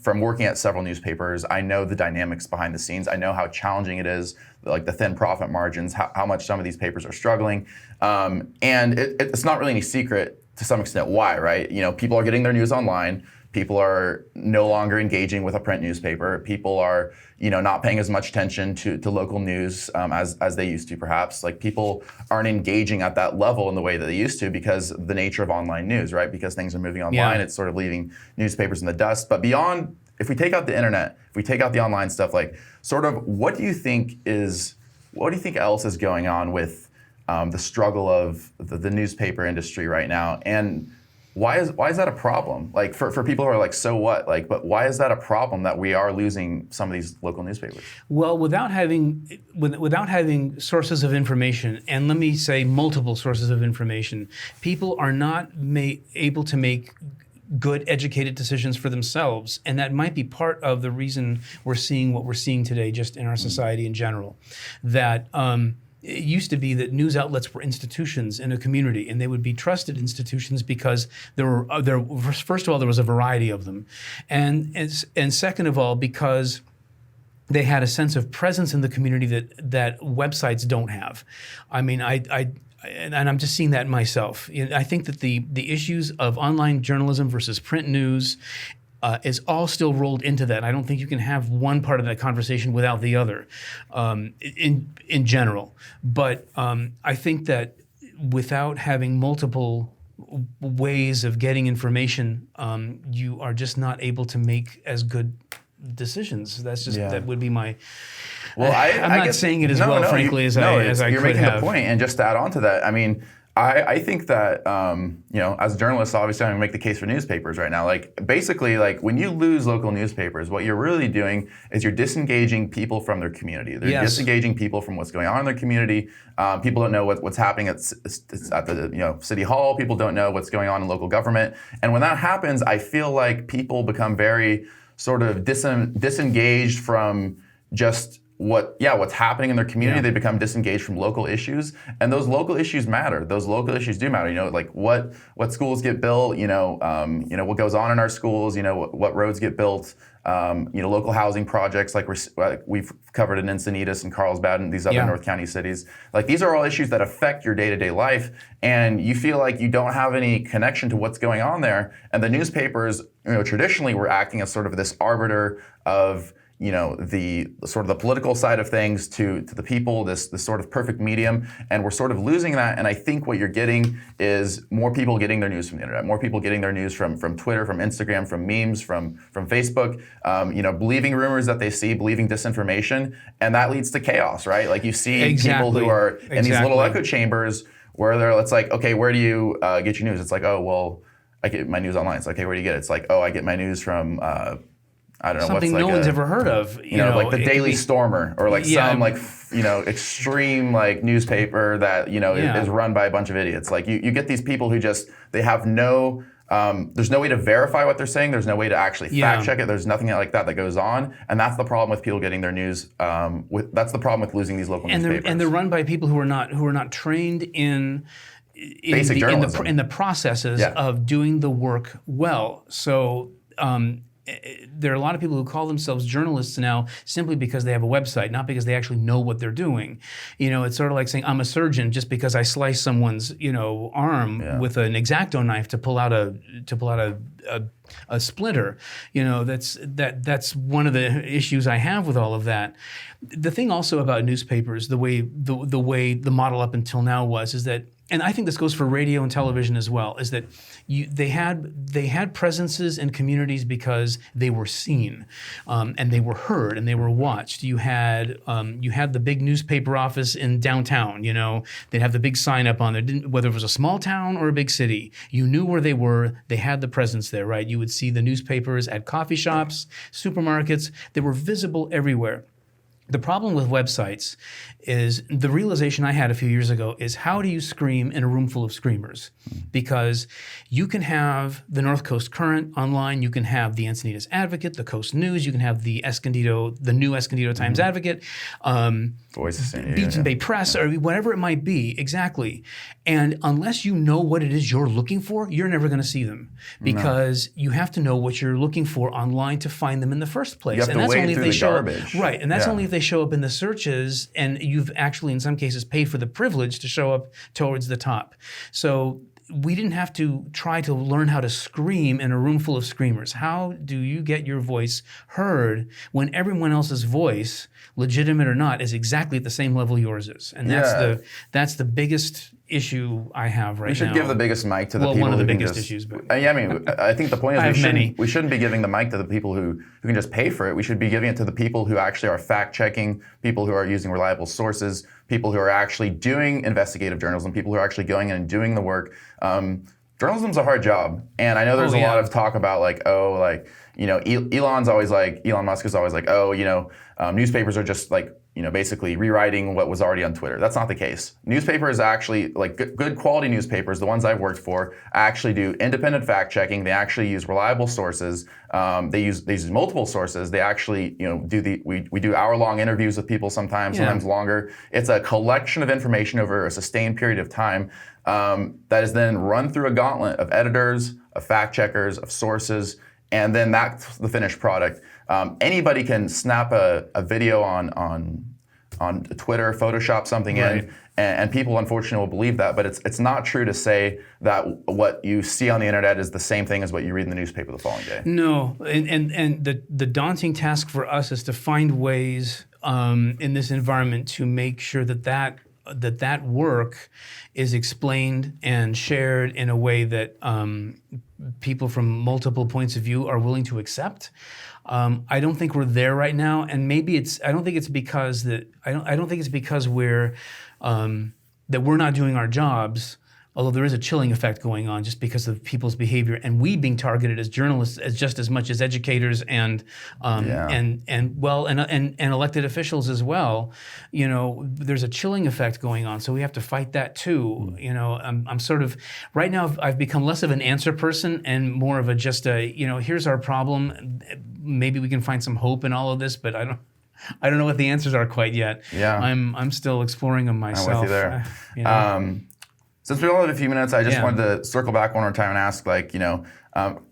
Speaker 1: From working at several newspapers, I know the dynamics behind the scenes. I know how challenging it is, like the thin profit margins, how much some of these papers are struggling. And it's not really any secret to some extent why, right? People are getting their news online. People are no longer engaging with a print newspaper. People are, not paying as much attention to local news as they used to, perhaps. Like, people aren't engaging at that level in the way that they used to because of the nature of online news, right? Because things are moving online, it's sort of leaving newspapers in the dust. But beyond, if we take out the internet, if we take out the online stuff, what do you think else is going on with the struggle of the newspaper industry right now? And why is that a problem? For people who are so what? But why is that a problem that we are losing some of these local newspapers?
Speaker 2: Well, without having sources of information, and let me say multiple sources of information, people are not able to make good, educated decisions for themselves, and that might be part of the reason we're seeing what we're seeing today, just in our society in general. That it used to be that news outlets were institutions in a community, and they would be trusted institutions because first of all, there was a variety of them, and second of all, because they had a sense of presence in the community that websites don't have. I mean, and I'm just seeing that myself. I think that the issues of online journalism versus print news is all still rolled into that. I don't think you can have one part of that conversation without the other, in general. But I think that without having multiple ways of getting information, you are just not able to make as good decisions. That would be my.
Speaker 1: Well,
Speaker 2: I'm not saying it as frankly, as I could have.
Speaker 1: You're making the point, and just to add on to that, I mean, I think that as journalists, obviously, I'm gonna make the case for newspapers right now. Like basically, like when you lose local newspapers, what you're really doing is you're disengaging people from their community. They're disengaging people from what's going on in their community. People don't know what's happening at the city hall. People don't know what's going on in local government. And when that happens, I feel like people become very sort of disengaged from just what's happening in their community. They become disengaged from local issues, and those local issues matter. Those local issues do matter. Like what schools get built. What goes on in our schools. What roads get built. Local housing projects like we've covered in Encinitas and Carlsbad and these other North County cities. Like these are all issues that affect your day-to-day life, and you feel like you don't have any connection to what's going on there. And the newspapers, traditionally were acting as sort of this arbiter of the sort of the political side of things to the people, this sort of perfect medium, and we're sort of losing that. And I think what you're getting is more people getting their news from the internet, more people getting their news from Twitter, from Instagram, from memes, from Facebook, believing rumors that they see, believing disinformation, and that leads to chaos, right? Like you see people who are in these little echo chambers where it's like, okay, where do you get your news? It's like, oh, well, I get my news online. It's like, okay, where do you get it? It's like, oh, I get my news from I don't know,
Speaker 2: something
Speaker 1: what's
Speaker 2: no one's ever heard of.
Speaker 1: Like the Daily Stormer, or like some extreme like newspaper that is run by a bunch of idiots. Like you get these people who they have no. There's no way to verify what they're saying. There's no way to actually fact check it. There's nothing like that goes on, and that's the problem with people getting their news. That's the problem with losing these local newspapers.
Speaker 2: And they're run by people who are not trained in
Speaker 1: basic journalism,
Speaker 2: in the processes of doing the work well. So. There are a lot of people who call themselves journalists now simply because they have a website, not because they actually know what they're doing. It's sort of like saying I'm a surgeon just because I slice someone's arm with an X-Acto knife to pull out a splinter. That's one of the issues I have with all of that. The thing also about newspapers, the way the model up until now is that. And I think this goes for radio and television as well, is that they had presences in communities because they were seen, and they were heard, and they were watched. You had the big newspaper office in downtown. They'd have the big sign up on there. Whether it was a small town or a big city, you knew where they were. They had the presence there, right? You would see the newspapers at coffee shops, supermarkets. They were visible everywhere. The problem with websites is the realization I had a few years ago is how do you scream in a room full of screamers? Because you can have the North Coast Current online, you can have the Encinitas Advocate, the Coast News, you can have the new Escondido Times Advocate,
Speaker 1: Voice of San Diego,
Speaker 2: Beach and Bay Press, or whatever it might be, exactly. And unless you know what it is you're looking for, you're never going to see them because you have to know what you're looking for online to find them in the first place.
Speaker 1: You have to wade through the garbage.
Speaker 2: Right, and that's only if they show up in the searches, and you've actually, in some cases, paid for the privilege to show up towards the top. So we didn't have to try to learn how to scream in a room full of screamers. How do you get your voice heard when everyone else's voice, legitimate or not, is exactly at the same level yours is? And that's the biggest issue I have right now.
Speaker 1: We should give the biggest mic to the people
Speaker 2: one of the
Speaker 1: who can
Speaker 2: biggest
Speaker 1: just,
Speaker 2: issues. But
Speaker 1: I think the point is we shouldn't be giving the mic to the people who can just pay for it. We should be giving it to the people who actually are fact-checking, people who are using reliable sources, people who are actually doing investigative journalism, people who are actually going in and doing the work. Journalism's a hard job, and I know there's a lot of talk about Elon Musk is always like, oh, newspapers are just like, basically rewriting what was already on Twitter. That's not the case. Newspapers actually, like good quality newspapers, the ones I've worked for, actually do independent fact checking. They actually use reliable sources. They use multiple sources. They actually, we do hour-long interviews with people sometimes longer. It's a collection of information over a sustained period of time that is then run through a gauntlet of editors, of fact checkers, of sources, and then that's the finished product. Anybody can snap a video on Twitter, Photoshop something in, and people unfortunately will believe that. But it's not true to say that what you see on the internet is the same thing as what you read in the newspaper the following day.
Speaker 2: No, and the daunting task for us is to find ways in this environment to make sure that work is explained and shared in a way that people from multiple points of view are willing to accept. I don't think we're there right now, and maybe I don't think it's because we're that we're not doing our jobs. Although there is a chilling effect going on just because of people's behavior, and we being targeted as journalists as just as much as educators and elected officials as well. There's a chilling effect going on, so we have to fight that too. I'm sort of right now I've become less of an answer person and more of here's our problem. Maybe we can find some hope in all of this, but I don't know what the answers are quite yet.
Speaker 1: Yeah,
Speaker 2: I'm still exploring them myself.
Speaker 1: I'm with you there. Since we only have a few minutes, I just wanted to circle back one more time and ask,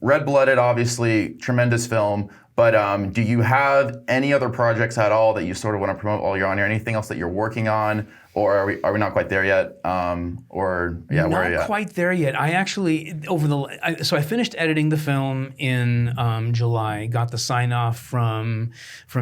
Speaker 1: Red-Blooded, obviously, tremendous film, but do you have any other projects at all that you sort of want to promote while you're on here? Anything else that you're working on? Or are we not quite there yet? Where are you at?
Speaker 2: Not quite there yet. I actually, so I finished editing the film in July, got the sign-off from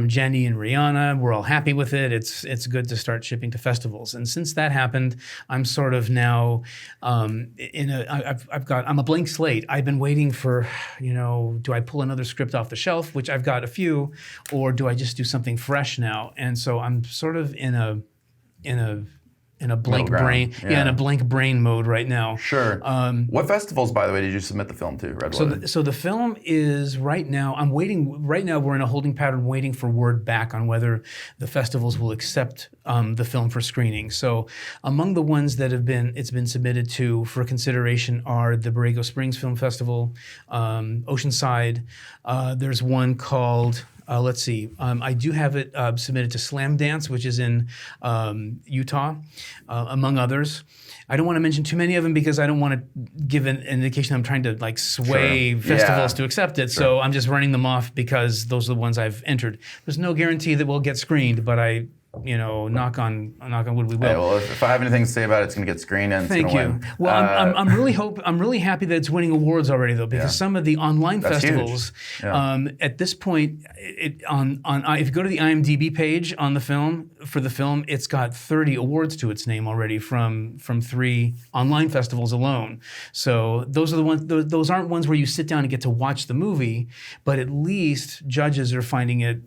Speaker 2: Jenny and Rihanna. We're all happy with it. It's good to start shipping to festivals. And since that happened, I'm sort of now I'm a blank slate. I've been waiting for, do I pull another script off the shelf, which I've got a few, or do I just do something fresh now? And so I'm sort of in a blank brain, in a blank brain mode right now.
Speaker 1: Sure. What festivals, by the way, did you submit the film to? Red-Blooded?
Speaker 2: So the film is right now. I'm waiting. Right now, we're in a holding pattern, waiting for word back on whether the festivals will accept the film for screening. So among the ones that it's been submitted to for consideration are the Borrego Springs Film Festival, Oceanside. There's one called. Let's see. I do have it submitted to Slam Dance, which is in Utah, among others. I don't want to mention too many of them because I don't want to give an indication I'm trying to sway festivals to accept it. Sure. So I'm just running them off because those are the ones I've entered. There's no guarantee that we'll get screened, but knock on wood, we will.
Speaker 1: Hey, well, if I have anything to say about it, it's going to get screened and
Speaker 2: Thank
Speaker 1: it's going to win.
Speaker 2: Well, I'm really happy that it's winning awards already, though, because some of the online festivals, at this point, if you go to the IMDb page on the film, it's got 30 awards to its name already from 3 online festivals alone. So those are the ones. Those aren't ones where you sit down and get to watch the movie, but at least judges are finding it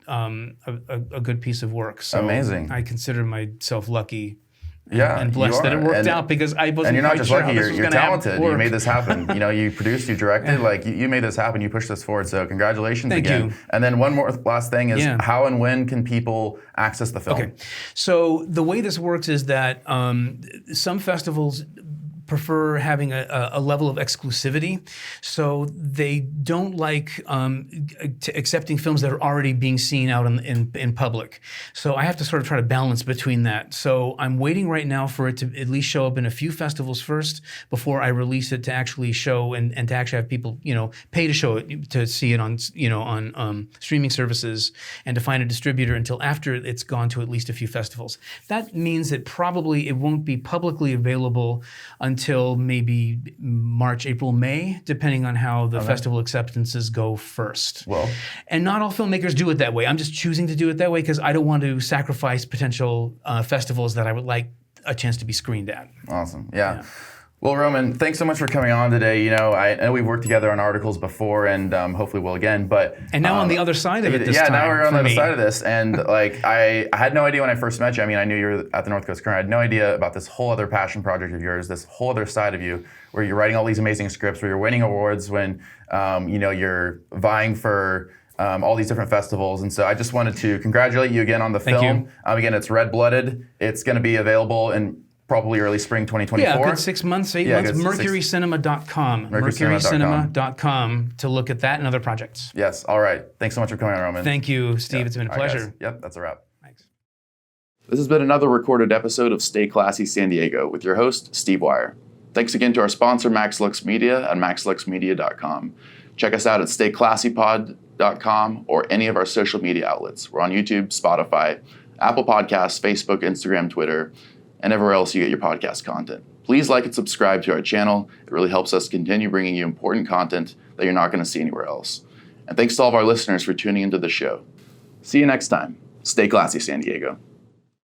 Speaker 2: a good piece of work. So
Speaker 1: amazing.
Speaker 2: I consider myself lucky
Speaker 1: and
Speaker 2: blessed that it worked out because I wasn't.
Speaker 1: And you're not just
Speaker 2: sure
Speaker 1: lucky; you're talented. You made this happen. You produced, you directed, you made this happen. You pushed this forward. So congratulations again.
Speaker 2: You.
Speaker 1: And then one more last thing is how and when can people access the film?
Speaker 2: Okay, so the way this works is that some festivals prefer having a level of exclusivity, so they don't like accepting films that are already being seen out in public. So I have to sort of try to balance between that. So I'm waiting right now for it to at least show up in a few festivals first before I release it to actually show and to actually have people pay to show it, to see it on on streaming services and to find a distributor until after it's gone to at least a few festivals. That means that probably it won't be publicly available until maybe March, April, May, depending on how the festival acceptances go first.
Speaker 1: Well,
Speaker 2: and not all filmmakers do it that way. I'm just choosing to do it that way because I don't want to sacrifice potential festivals that I would like a chance to be screened at.
Speaker 1: Awesome. Yeah. Well, Roman, thanks so much for coming on today. You know, I know we've worked together on articles before, and hopefully we'll again. But
Speaker 2: now on the other side of it this time.
Speaker 1: Yeah, now we're on the other side of this. And like, I had no idea when I first met you. I mean, I knew you were at the North Coast Current. I had no idea about this whole other passion project of yours, this whole other side of you, where you're writing all these amazing scripts, where you're winning awards, when you know, you're vying for all these different festivals. And so I just wanted to congratulate you again on the film.
Speaker 2: Thank you.
Speaker 1: Again, it's Red Blooded. It's going to be available in probably early spring 2024.
Speaker 2: Yeah, good 6 months, 8 months. MercuryCinema.com. MercuryCinema.com to look at that and other projects.
Speaker 1: Yes, all right. Thanks so much for coming on, Roman.
Speaker 2: Thank you, Steve. It's been a pleasure.
Speaker 1: Right, yep, that's a wrap.
Speaker 2: Thanks.
Speaker 1: This has been another recorded episode of Stay Classy San Diego with your host, Steve Wire. Thanks again to our sponsor, MaxLux Media and MaxLuxMedia.com. Check us out at StayClassyPod.com or any of our social media outlets. We're on YouTube, Spotify, Apple Podcasts, Facebook, Instagram, Twitter, and everywhere else you get your podcast content. Please like and subscribe to our channel. It really helps us continue bringing you important content that you're not going to see anywhere else. And thanks to all of our listeners for tuning into the show. See you next time. Stay classy, San Diego.